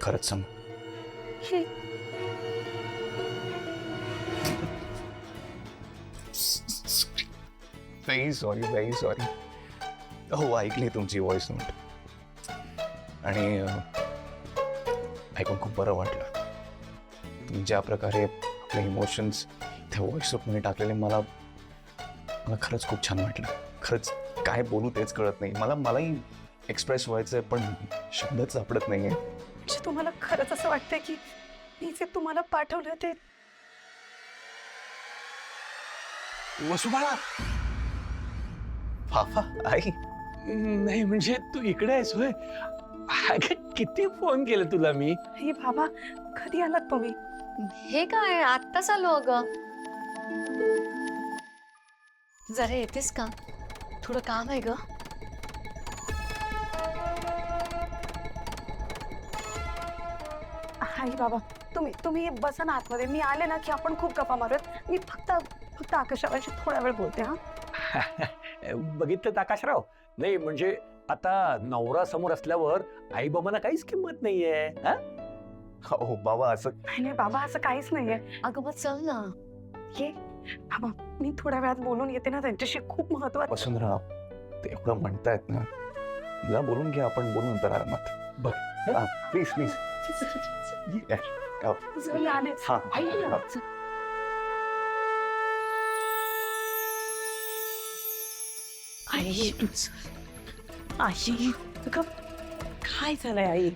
खरंच सांग. हे व्हेरी सॉरी. हो, ऐकली तुमची व्हॉइस नोट आणि ऐकून खूप बरं वाटलं. तुम्ही ज्या प्रकारे आपले इमोशन्स त्या व्हॉइस नोटमध्ये टाकलेले मला खरंच खूप छान वाटलं. खरंच काय बोलू तेच कळत नाही. मलाही एक्सप्रेस व्हायचंय पण शब्दच सापडत नाहीये. म्हणजे तुम्हाला खरंच असं वाटतंय की मी जे तुम्हाला पाठवलं ते वसुबाळा, फाफा आई. नाही म्हणजे तू इकडे आहेस होय. अगं किती फोन केले तुला मी. हे बाबा कधी आलात तुम्ही? हे काय आत्ताच आलो अगं. जरा येतेस का? थोडं काम आहे ग. हाय बाबा, तुम्ही बसा ना आतमध्ये. मी आले ना की आपण खूप गप्पा मारूयात. मी फक्त आकाशाशी थोडा वेळ बोलते. हा बघितलं आकाशराव? नाही म्हणजे आता नवरा समोर असल्यावर आई बाबांना काहीच किंमत नाहीये. हा? हो बाबा, असं नाही बाबा, असं काहीच नाहीये. अगं मग चल ना. ये बाबा, मी थोड्या वेळात बोलून येते ना त्यांच्याशी. खूप महत्वाचं. वसुंधरा, ते एवढं म्हणतायत ना, जा बोलून घ्या. आपण बोलू नंतर आरामात. बघ. Please please. मी आलेच. हा. आई आई अगं, काय झालंय आई?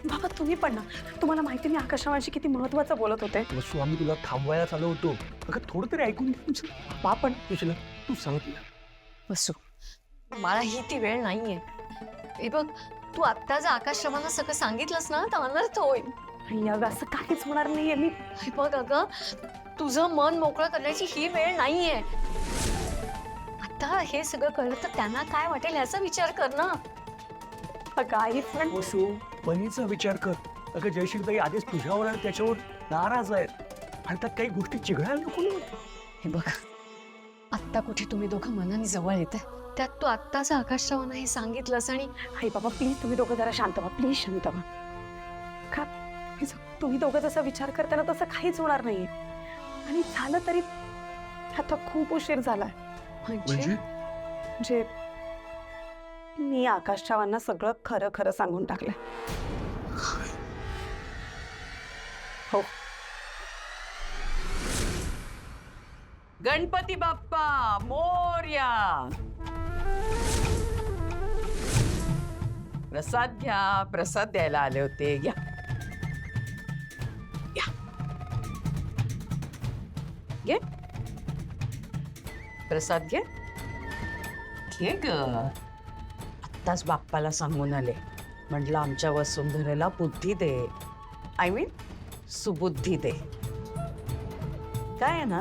बाबा तुम्ही पण ना. तुम्हाला माहिती मी आकाशवाणीशी किती महत्वाचं बोलत होते. वसू, आम्ही तुला थांबवायला चालू होतो. अगं थोडं तरी ऐकून घे तुमचं. आपण तुझ्या तू सांग तिला. बसू, मला ही ती वेळ नाहीये. हे बघ, तू आत्ता जर आकाशरावांना सगळं सांगितलंस ना तर अनर्थ होईल. आई अगं, असं काहीच होणार नाहीये. मी हे बघ अगं, तुझं मन मोकळं करण्याची ही वेळ नाहीये. आता हे सगळं कळलं तर त्यांना काय वाटेल याचा विचार कर ना. अगं आई पण वसू, बनीचा विचार कर. अगं जयश्रीताई आधीच तुझ्यावर आणि त्याच्यावर नाराज आहेत आणि त्यात काही गोष्टी चिघळायला नको ना. हे बघ, आत्ता कुठे तुम्ही दोघं मनाने जवळ येत. त्यात तू आत्ताच आकाशरावांना हे सांगितलंस आणि आई बाबा प्लीज तुम्ही दोघं जरा शांत व्हा. प्लीज शांत व्हा. का तुम्ही दोघं जसा विचार करताना तसं काहीच होणार नाहीये. आणि झालं तरी आता खूप उशीर झालाय. म्हणजे मी आकाशरावांना सगळं खरं खरं सांगून टाकलंय. हो. गणपती बाप्पा मोरया. प्रसाद घ्या. प्रसाद द्यायला आले होते. घ्या घ्या. घे प्रसाद घे. घे ग. आत्ताच बाप्पाला सांगून आले. म्हटलं आमच्या वसुंधरेला बुद्धी दे. आय मीन सुबुद्धी दे. काय आहे ना,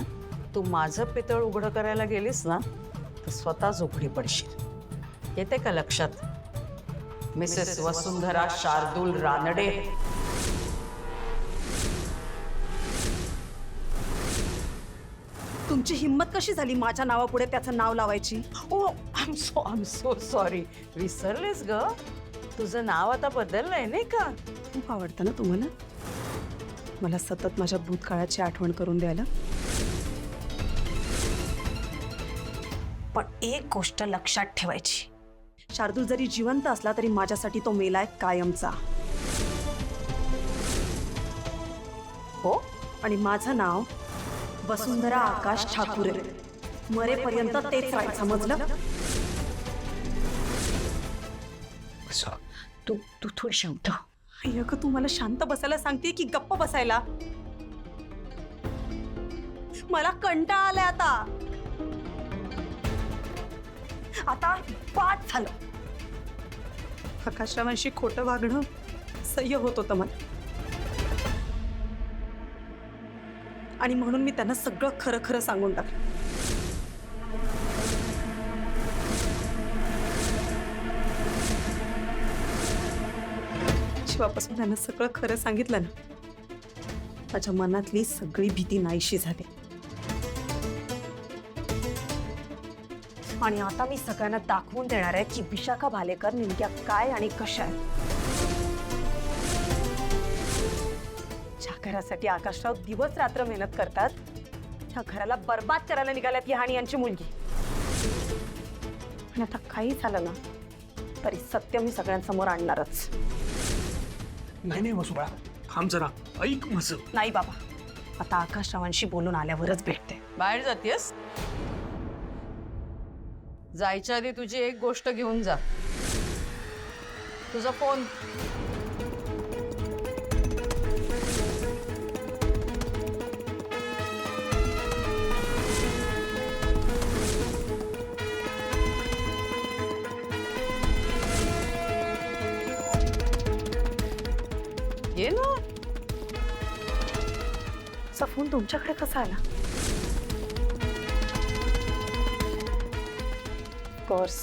तू माझं पितळ उघडं करायला गेलीस ना तर स्वतःच उघडी पडशील. येते का लक्षात? मिसेस वसुंधरा शार्दूल रानडे. तुमची हिंमत कशी झाली माझ्या नावापुढे त्याचं नाव लावायची? ओ आय एम सो सॉरी. विसरलेस ग, तुझं नाव आता बदललंय नाही का? खूप आवडतं ना तुम्हाला मला सतत माझ्या भूतकाळाची आठवण करून द्यायला. पण एक गोष्ट लक्षात ठेवायची, शार्दूल जरी जिवंत असला तरी माझ्यासाठी तो मेलाय कायमचा. हो, आणि माझं नाव वसुंधरा आकाश ठाकूर आहे. मरेपर्यंत तेच राहील, समजलं? तू थोडी शांत. अगं तू मला शांत बसायला सांगते की गप्प बसायला? मला कंटाळा आलाय आता. आता पाठ झालं. आकाशरावांशी खोटं वागणं सह्य होत होतं मला. आणि म्हणून मी त्यांना सगळं खरं खरं सांगून टाकलं. जेव्हापासून त्यांना सगळं खरं सांगितलं ना, माझ्या मनातली सगळी भीती नाहीशी झाली. आणि आता मी सगळ्यांना दाखवून देणार आहे की विशाखा भालेकर नेमक्या काय आणि कशा आहेत. ज्या घरासाठी आकाशराव दिवस रात्र मेहनत करतात त्या घराला बर्बाद करायला निघाल्यात यहाणी यांची मुलगी. आणि आता काही झालं ना तरी सत्य मी सगळ्यांसमोर आणणारच. नाही वसुबाळा, थांब जरा, ऐक माझं. नाही बाबा, आता आकाशरावांशी बोलून आल्यावरच भेटते. बाहेर जातेस? जायच्या आधी तुझी एक गोष्ट घेऊन जा. तुझा फोन. ये ना. असा फोन तुमच्याकडे कसा आला? कोर्स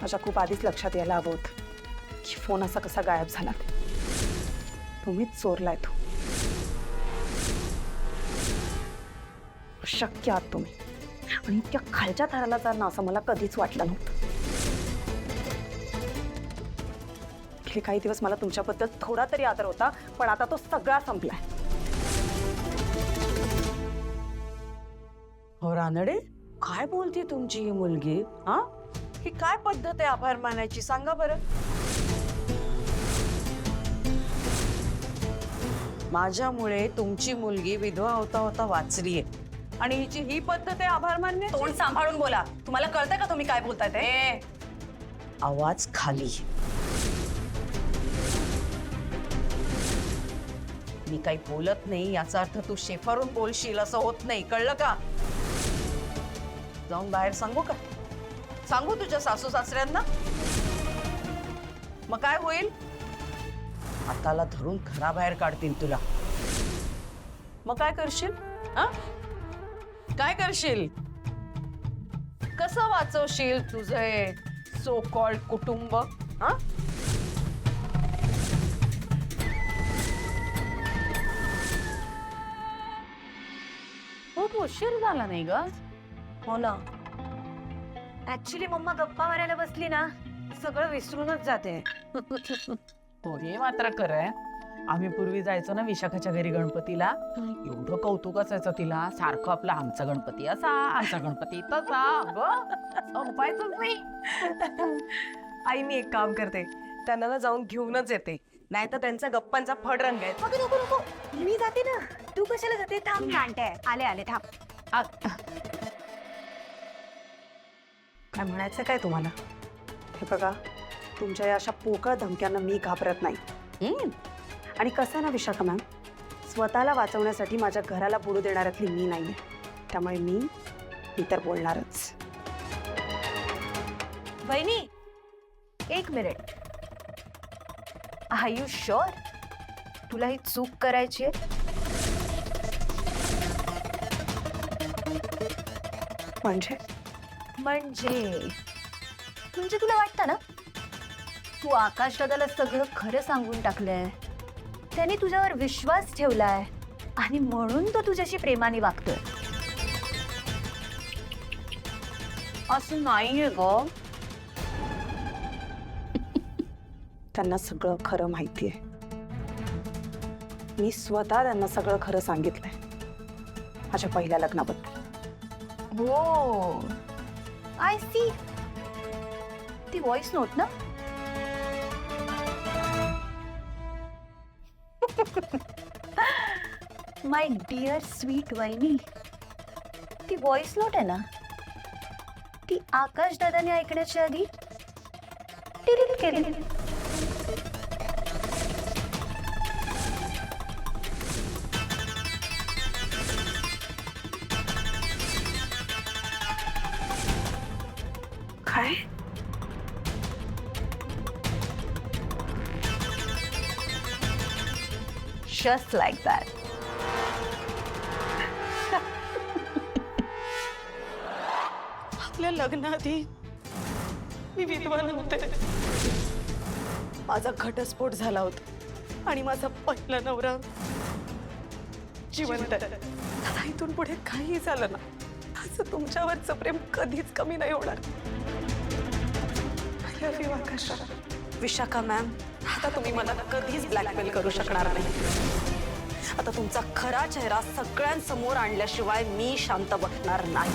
माझ्या खूप आधीच लक्षात यायला हवं होतं की फोन असा कसा गायब झाला ते. तुम्हीच चोरलाय तो. शक्य आहात तुम्ही, आणि इतक्या खालच्या थराला जाणं असं मला कधीच वाटलं नव्हतं. गेले काही दिवस मला तुमच्याबद्दल थोडा तरी आदर होता, पण आता तो सगळा संपलाय. हो रानडे, काय बोलते तुमची ही मुलगी? हा, ही काय पद्धत आहे आभार मानायची, सांगा बरं. माझ्यामुळे तुमची मुलगी विधवा होता होता वाचलीये, आणि हिची ही पद्धत आहे आभार मानण्याची? तोंड सांभाळून बोला. तुम्हाला कळतंय का तुम्ही काय बोलताय ते? आवाज खाली. मी काही बोलत नाही याचा अर्थ तू शेफारून बोलशील असं होत नाही, कळलं का? जाऊन बाहेर सांगू का? सांगू तुझ्या सासू सासऱ्यांना? मग काय होईल? हाताला धरून घराबाहेर काढतील तुला. मग काय करशील? हा, काय करशील? कसं वाचवशील तुझे सो कॉल्ड कुटुंब? हा, खूप उशीर झाला नाही ग? हो ना. ऍक्च्युली मम्मा गप्पा मारायला बसली ना सगळं विसरूनच जाते. हो, हे मात्र खरं आहे. आम्ही पूर्वी जायचो ना विशाखाच्या घरी गणपतीला, एवढं कौतुक असायचं तिला. सारखं आपला आमचा गणपती असा, आमचा गणपती तसा. संपायचंच नाही. आई, मी एक काम करते, त्यांना ना जाऊन घेऊनच येते, नाही तर त्यांचा गप्पांचा फड रंग आहे. नको नको, मी जाते ना. तू कशाला जाते? थांब, नाटय. आले आले, थांब. काय म्हणायचं काय तुम्हाला? हे बघा, तुमच्या या अशा पोकळ धमक्यांना मी घाबरत नाही. आणि कसं आहे ना विशाखा मॅम, स्वतःला वाचवण्यासाठी माझ्या घराला बुडू देणाऱ्यातली मी नाही, त्यामुळे मी इतर बोलणारच. वहिनी, एक मिनिट. आर यू शुअर तुला ही चूक करायची आहे? म्हणजे म्हणजे तुला वाटतं ना तू आकाश दादाला सगळं खरं सांगून टाकलंय, त्याने तुझ्यावर विश्वास ठेवलाय आणि म्हणून तो तुझ्याशी प्रेमाने वागतोय? असं नाहीये ग. त्यांना सगळं खरं माहितीये. मी स्वतः त्यांना सगळं खरं सांगितलंय माझ्या पहिल्या लग्नाबद्दल. हो, आय सी. ती व्हॉइस नोट ना? माय डिअर स्वीट वहिनी, ती व्हॉइस नोट आहे ना, ती आकाश दादाने ऐकण्याच्या आधी डिलीट केली. काय? Just like that. आपल्या लग्नाआधी मी विधवा नव्हते. माझा घटस्फोट झाला होता आणि माझा पहिला नवरा जिवंत आहे. आता इथून पुढे काही झालं ना, असं तुमच्यावरचं प्रेम कधीच कमी नाही होणार. I love you, आकाशा. विशाखा मॅम, आता तुम्ही मला कधीच ब्लॅकमेल करू शकणार नाही. आता तुमचा खरा चेहरा सगळ्यांसमोर आणल्याशिवाय मी शांत बसणार नाही.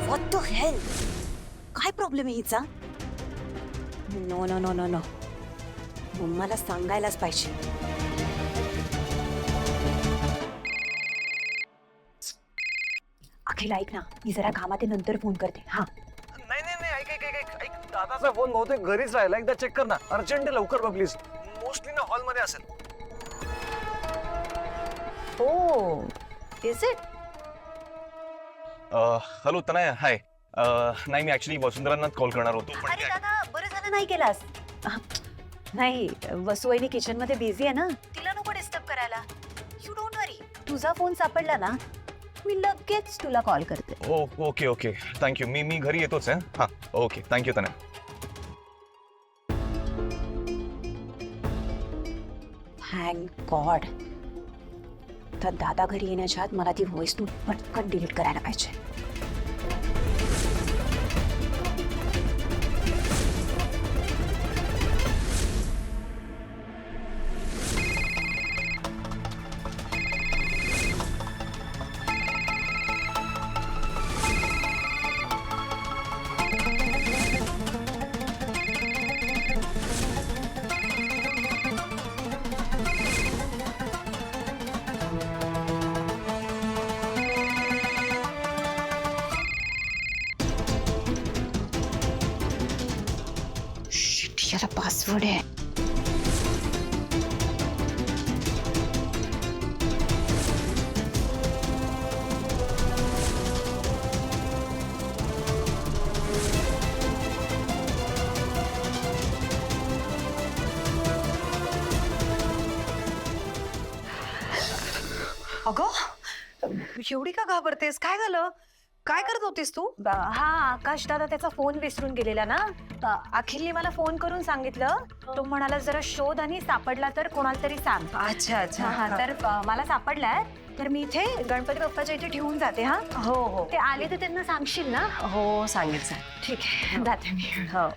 What the hell? काय प्रॉब्लेम आहे हिचा? No no no no no, मला सांगायलाच पाहिजे. अखिल ऐक ना, मी जरा कामात आहे, नंतर फोन करते. हा नाही नाही नाही, ऐक ऐक ऐक ऐक, दादाचा फोन बहुतेक घरीच राहिला, एकदा चेक कर ना. अर्जंट लवकर बघ प्लीज. मोस्टली ना हॉलमध्ये असेल. हो इज इट? हॅलो तनया, हाय. नाही, मी ऍक्च्युली वसुंधरांना कॉल करणार होतो, पण अरे दादा, बरं झालं नाही केलास. नाही, वसुवाहिनी किचन मध्ये बिझी आहे ना, तिला नको डिस्टर्ब करायला. यू डोंट वरी, तुझा फोन सापडला ना, मी लगेच तुला कॉल करते. Okay okay, thank you. मी घरी येतोच आहे. हां, okay, thank you Tanaya. Thank God. तर दादा घरी येण्याच्या आत मला ती व्हॉइस नोट पटकन डिलीट करायला पाहिजे. याला पासवर्ड आहे. अगं एवढी का घाबरतेस? काय झालं? काय करत होतीस तू? हा आकाश दादा त्याचा फोन विसरून गेलेला ना. अखिलने मला फोन करून सांगितलं. तो म्हणाला जरा शोध आणि सापडला तर कोणाला तरी सांग. अच्छा अच्छा. हा तर मला सापडलाय, तर मी इथे गणपती बाप्पाच्या इथे ठेवून जाते. हा हो हो ते आले तर त्यांना सांगशील ना? हो सांगितलं. ठीक आहे, जाते मी. हो.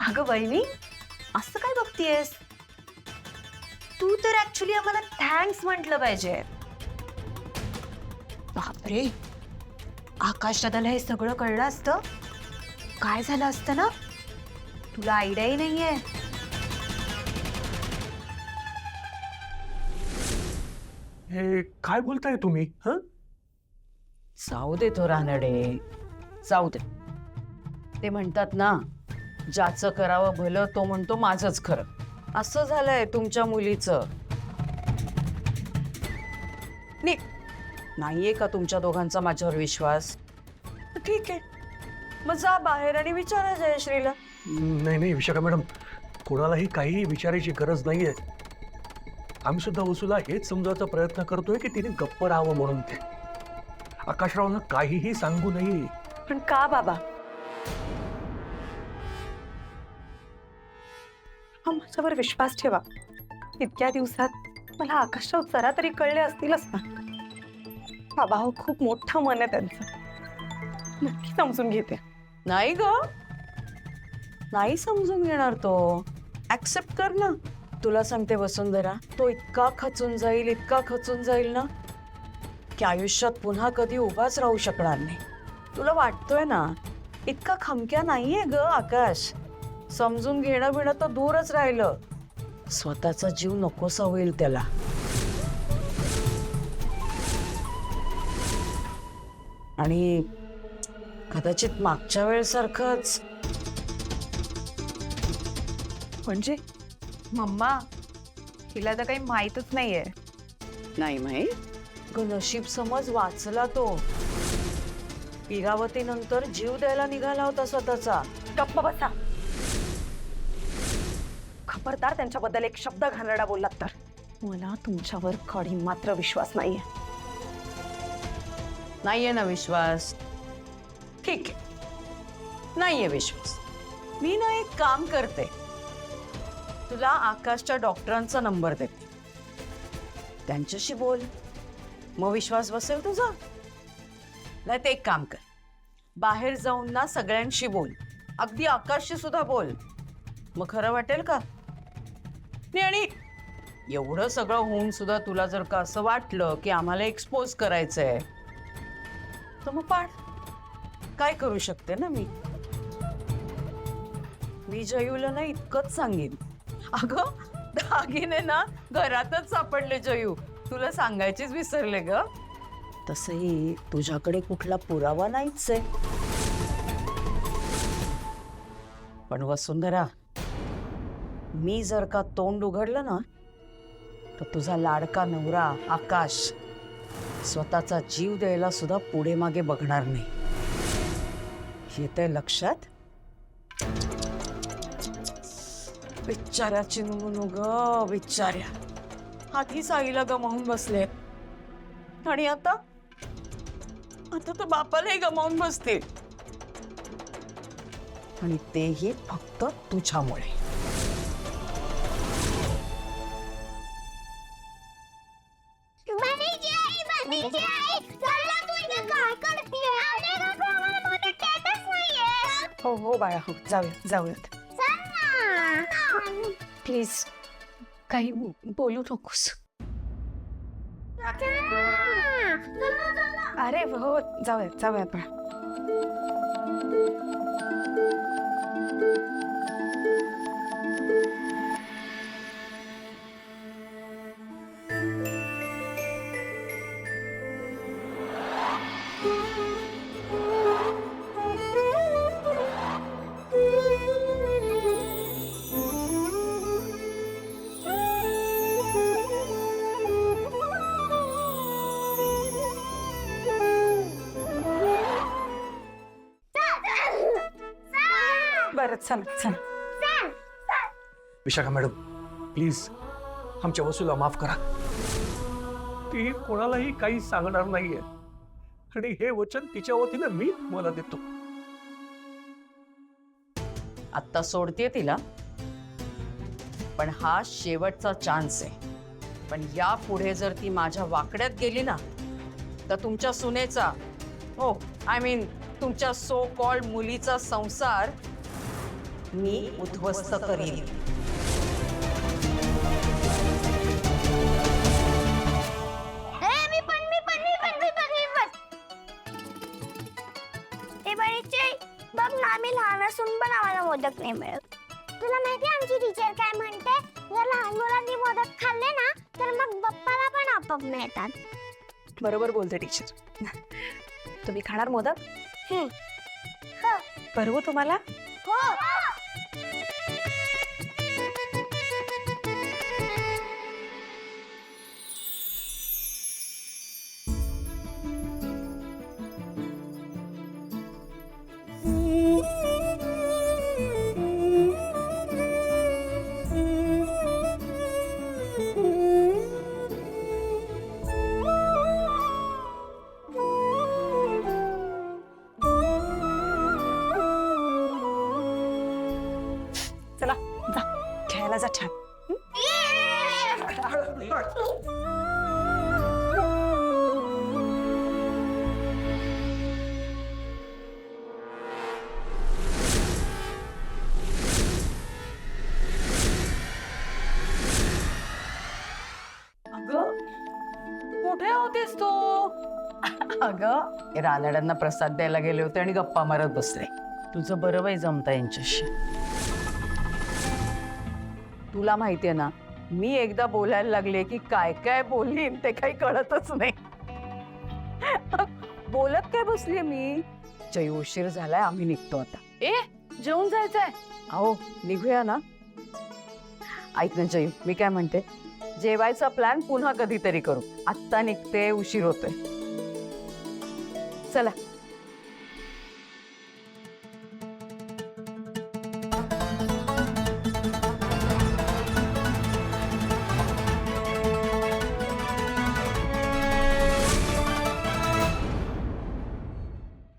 अगं वहिनी, असं काय बघतीयस? तू तर ऍक्च्युली आम्हाला थँक्स म्हटलं पाहिजे. बापरे, आकाश दादाला हे सगळं कळलं असतं, काय झालं असतं ना? तुला आयडियाही नाहीये. हे काय बोलताय तुम्ही? हं? जाऊ दे तो रानडे, जाऊ दे. ते म्हणतात ना, ज्याचं करावं भलं तो म्हणतो माझंच खरं. असं झालंय तुमच्या मुलीचं. नाहीये का तुमच्या दोघांचा माझ्यावर विश्वास? ठीक आहे, मग जा बाहेर आणि विचारा जयश्रीला. नाही नाही विशाखा मॅडम, कोणालाही काहीही विचारायची गरज नाहीये. आम्ही सुद्धा वसुला हेच समजायचा प्रयत्न करतोय की तिने गप्प राहावं म्हणून. ते आकाशरावना काहीही सांगू नये. पण का बाबा? हा माझ्यावर विश्वास ठेवा. इतक्या दिवसात मला आकाशराव जरा तरी कळले असतीलच ना. बाबा हो, खूप मोठं मन आहे त्यांचं, नक्की समजून घेते. नाही ग, नाही समजून घेणार तो. ऍक्सेप्ट कर ना. तुला सांगते वसुंधरा, तो इतका खचून जाईल, इतका खचून जाईल ना, की आयुष्यात पुन्हा कधी उभाच राहू शकणार नाही. तुला वाटतोय ना, इतका खमक्या नाहीये ग आकाश. समजून घेणं बिणं तर दूरच राहिलं, स्वतःचा जीव नकोसा होईल त्याला. आणि कदाचित मागच्या वेळेसारखंच. म्हणजे मम्मा, तिला तर काही माहीतच नाहीये. नाही माहीत? नशीब समज वाचला तो. इरावती नंतर जीव द्यायला निघाला होता स्वतःचा. गप्प बसा. खबरदार त्यांच्याबद्दल एक शब्द घाणेरडा बोललात तर. मला तुमच्यावर कधी मात्र विश्वास नाहीये. नाहीये ना विश्वास? ठीक आहे, नाहीये विश्वास. मी ना एक काम करते, तुला आकाशच्या डॉक्टरांचा नंबर देते, त्यांच्याशी बोल, मग विश्वास बसेल तुझा. नाही ते एक काम कर, बाहेर जाऊन ना सगळ्यांशी बोल, अगदी आकाशशी सुद्धा बोल, मग खरं वाटेल का? नाही, आणि एवढं सगळं होऊन सुद्धा तुला जर का असं वाटलं की आम्हाला एक्सपोज करायचंय, तर मग पाड, काय करू शकते ना मी. मी जयूला ना इतकंच सांगेन, अगं दागिने ना घरातच सापडले जयू, तुला सांगायचीच विसरले ग. तसंही तुझ्याकडे कुठला पुरावा नाहीच आहे. पण वसुंधरा, मी जर का तोंड उघडलं ना, तर तुझा लाडका नवरा आकाश स्वतःचा जीव द्यायला सुद्धा पुढे मागे बघणार नाही. येतंय लक्षात? बिचाऱ्याची नुनू ग, बिचाऱ्या. आधीच आईला गमावून बसले आणि आता तर बापालाही गमावून बसतील, आणि तेही फक्त तुझ्यामुळे. हो हो बाळा, हो जाऊयात जाऊयात. प्लीज काही बोलू नकोस. अरे हो, जाऊयात जाऊयात बाळा. बरं चला चला. विशाखा मॅडम, प्लीज आमच्या वसूला माफ करा. ती कोणालाही काही सांगणार नाहीये, आणि हे वचन तिच्या वतीनं मी तुम्हाला देतो. आत्ता सोडते तिला, पण हा शेवटचा चान्स आहे. पण यापुढे जर ती माझ्या वाकड्यात गेली ना, तर तुमच्या सुनेचा, हो आय मीन तुमच्या सो कॉल्ड मुलीचा संसार मी उद्ध्वस्त करीन. बघ ना, आम्ही लहान असून पण आम्हाला मोदक नाही मिळत. तुला माहिती आमची टीचर काय म्हणते, जर लहान मुलांनी मोदक खाल्ले ना, तर मग बाप्पाला पण आपोआप मिळतात. बरोबर बोलते टीचर. तुम्ही खाणार मोदक? हो. बरोबर तुम्हाला? हो. चला जा, खेळायला जा छान. अगं कुठे होतेस तू? अगं हे रानड्यांना प्रसाद द्यायला गेले होते आणि गप्पा मारत बसले. तुझं बरं बाई जमता यांच्याशी. तुला माहितीये ना, मी एकदा बोलायला लागले की काय काय बोलीन ते काही कळतच नाही. बोलत काय बसलीये मी. जय उशीर झालाय, आम्ही निघतो आता. जेवून जायचंय? अहो निघूया ना. ऐक ना जयू, मी काय म्हणते, जेवायचा प्लॅन पुन्हा कधीतरी करू. आत्ता निघते, उशीर होतोय. चला.